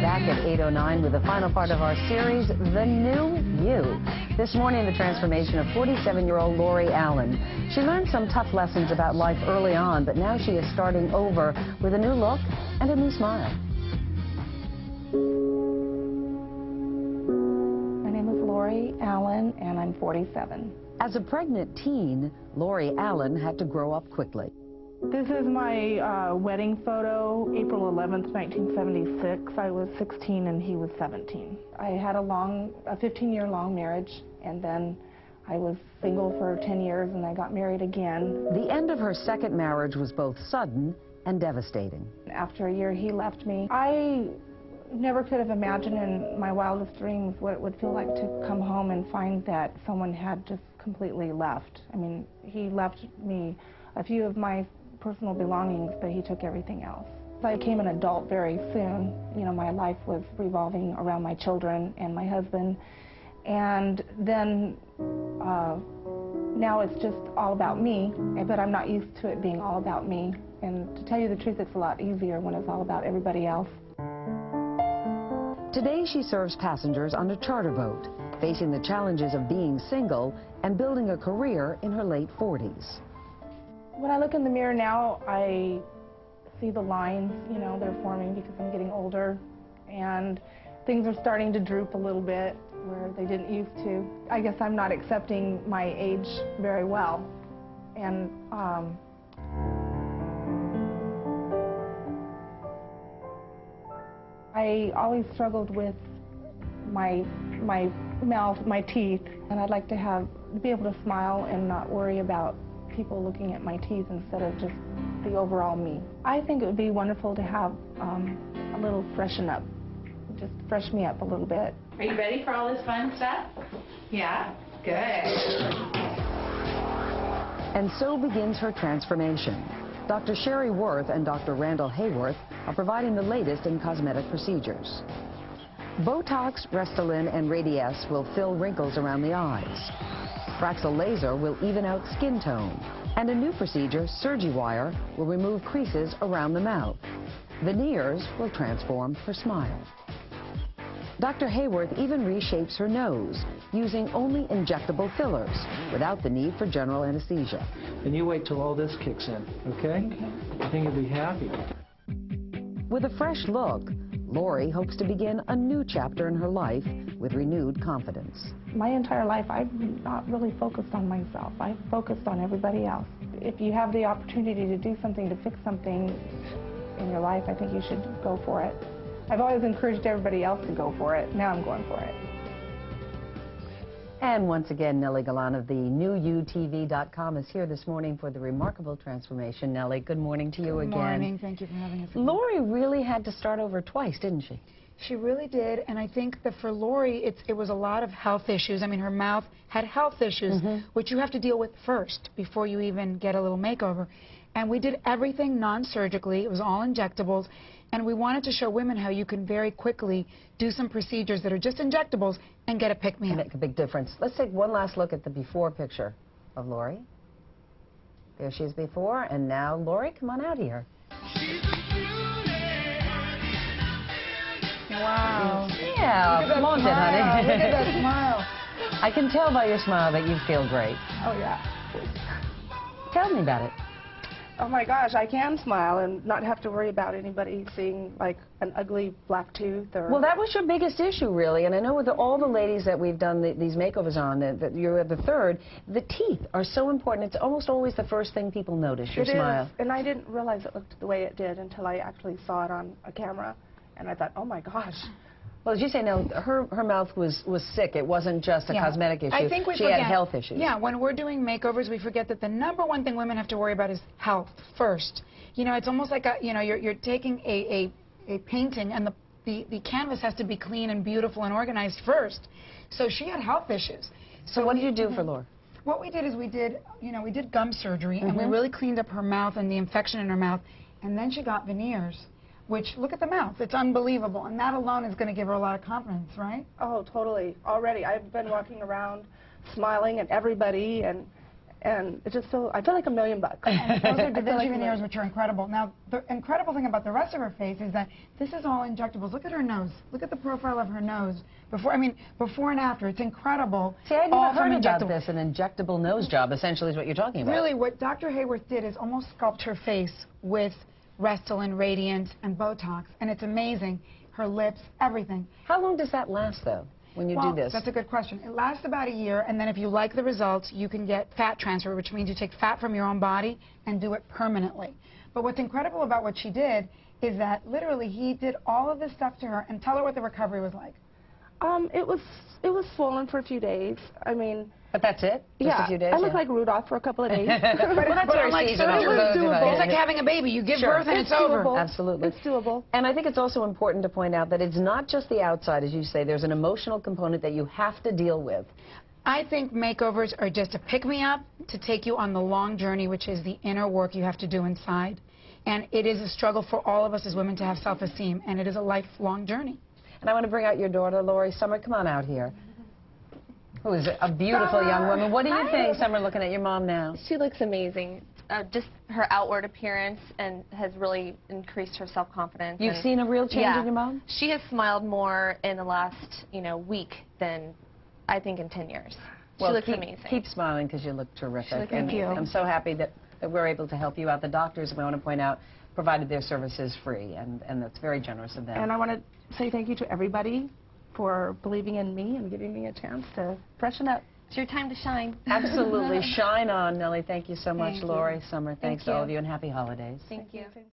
back at 8:09 with the final part of our series, The New You. This morning, the transformation of 47-year-old Lori Allen. She learned some tough lessons about life early on, but now she is starting over with a new look and a new smile. My name is Lori Allen, and I'm 47. As a pregnant teen, Lori Allen had to grow up quickly. This is my wedding photo, April 11th, 1976. I was 16 and he was 17. I had a 15-year-long marriage, and then I was single for 10 years and I got married again. The end of her second marriage was both sudden and devastating. After a year, he left me. I never could have imagined in my wildest dreams what it would feel like to come home and find that someone had just completely left. I mean, he left me a few of my personal belongings, but he took everything else. I became an adult very soon. You know, my life was revolving around my children and my husband. And then now it's just all about me, but I'm not used to it being all about me. And to tell you the truth, it's a lot easier when it's all about everybody else. Today she serves passengers on a charter boat, facing the challenges of being single and building a career in her late 40s. When I look in the mirror now, I see the lines, you know, they're forming because I'm getting older, and things are starting to droop a little bit where they didn't used to. I guess I'm not accepting my age very well, and I always struggled with my mouth, my teeth, and I'd like to be able to smile and not worry about people looking at my teeth instead of just the overall me. I think it would be wonderful to have a little freshen up, just fresh me up a little bit. Are you ready for all this fun stuff? Yeah? Good. And so begins her transformation. Dr. Sherry Worth and Dr. Randall Hayworth are providing the latest in cosmetic procedures. Botox, Restylane, and Radiesse will fill wrinkles around the eyes. Fraxel Laser will even out skin tone, and a new procedure, SurgiWire, will remove creases around the mouth. Veneers will transform her smile. Dr. Hayworth even reshapes her nose, using only injectable fillers, without the need for general anesthesia. And you wait till all this kicks in, okay? I think you'll be happy. With a fresh look, Lori hopes to begin a new chapter in her life with renewed confidence. My entire life, I've not really focused on myself. I've focused on everybody else. If you have the opportunity to do something, to fix something in your life, I think you should go for it. I've always encouraged everybody else to go for it. Now I'm going for it. And once again, Nellie Galan of the NewYouTV.com is here this morning for the remarkable transformation. Nellie, good morning to you again. Good morning. Thank you for having us again. Lori really had to start over twice, didn't she? She really did, and I think that for Lori, it was a lot of health issues. I mean, her mouth had health issues, which you have to deal with first before you even get a little makeover. And we did everything non-surgically. It was all injectables. And we wanted to show women how you can very quickly do some procedures that are just injectables and get a pick-me-up. Make a big difference. Let's take one last look at the before picture of Lori. There she is before, and now, Lori, come on out here. Wow. Yeah, flaunt it, honey. Look at that smile. I can tell by your smile that you feel great. Oh, yeah. Tell me about it. Oh, my gosh, I can smile and not have to worry about anybody seeing, like, an ugly black tooth or... Well, that was your biggest issue, really, and I know with all the ladies that we've done these makeovers on, that you're the third, the teeth are so important. It's almost always the first thing people notice, your smile. It is, and I didn't realize it looked the way it did until I actually saw it on a camera, and I thought, oh, my gosh. Well, as you say, now, her mouth was sick. It wasn't just a cosmetic issue. I think she had health issues. Yeah, when we're doing makeovers, we forget that the #1 thing women have to worry about is health first. You know, it's almost like you're taking a painting, and the canvas has to be clean and beautiful and organized first. So she had health issues. So what did you do for Lori? What we did is we did gum surgery, and we really cleaned up her mouth and the infection in her mouth, and then she got veneers. Which, look at the mouth, it's unbelievable, and that alone is going to give her a lot of confidence, right? Oh, totally. Already, I've been walking around smiling at everybody, and And it just I feel like $1 million. And those are Da I feel Vinci like veneers, which are incredible. Now, the incredible thing about the rest of her face is that this is all injectables. Look at her nose. Look at the profile of her nose. Before and after. It's incredible. See, I All never from heard about injectable. this. An injectable nose job, essentially, is what you're talking about. Really, what Dr. Hayworth did is almost sculpt her face with Restylane, Radiant, and Botox, and it's amazing. Her lips, everything. How long does that last, though, when you do this? That's a good question. It lasts about a year, and then if you like the results, you can get fat transfer, which means you take fat from your own body and do it permanently. But what's incredible about what she did is that literally he did all of this stuff to her, and tell her what the recovery was like. It was swollen for a few days. I mean, But that's it? Just yeah, a few days? I looked like Rudolph for a couple of days. But that's very like, seasonal. so it was doable. It's like having a baby. You give birth and it's over. doable. Absolutely. It's doable. And I think it's also important to point out that it's not just the outside, as you say. There's an emotional component that you have to deal with. I think makeovers are just a pick-me-up to take you on the long journey, which is the inner work you have to do inside. And it is a struggle for all of us as women to have self-esteem, and it is a lifelong journey. And I want to bring out your daughter, Lori Summer. Come on out here. Who is a beautiful young woman. What do you think, Summer, looking at your mom now? She looks amazing. Just her outward appearance and has really increased her self-confidence. You've seen a real change in your mom? She has smiled more in the last, week than I think in 10 years. Well, she looks keep, amazing. Keep smiling because you look terrific. Thank you. I'm so happy that we're able to help you out. The doctors, we want to point out, provided their services free, and that's very generous of them. And I want to say thank you to everybody for believing in me and giving me a chance to freshen up. It's your time to shine. Absolutely. Shine on, Nellie. Thank you so much, Thank you. Lori, Summer. Thanks Thank to all you. of you, and happy holidays. Thank you.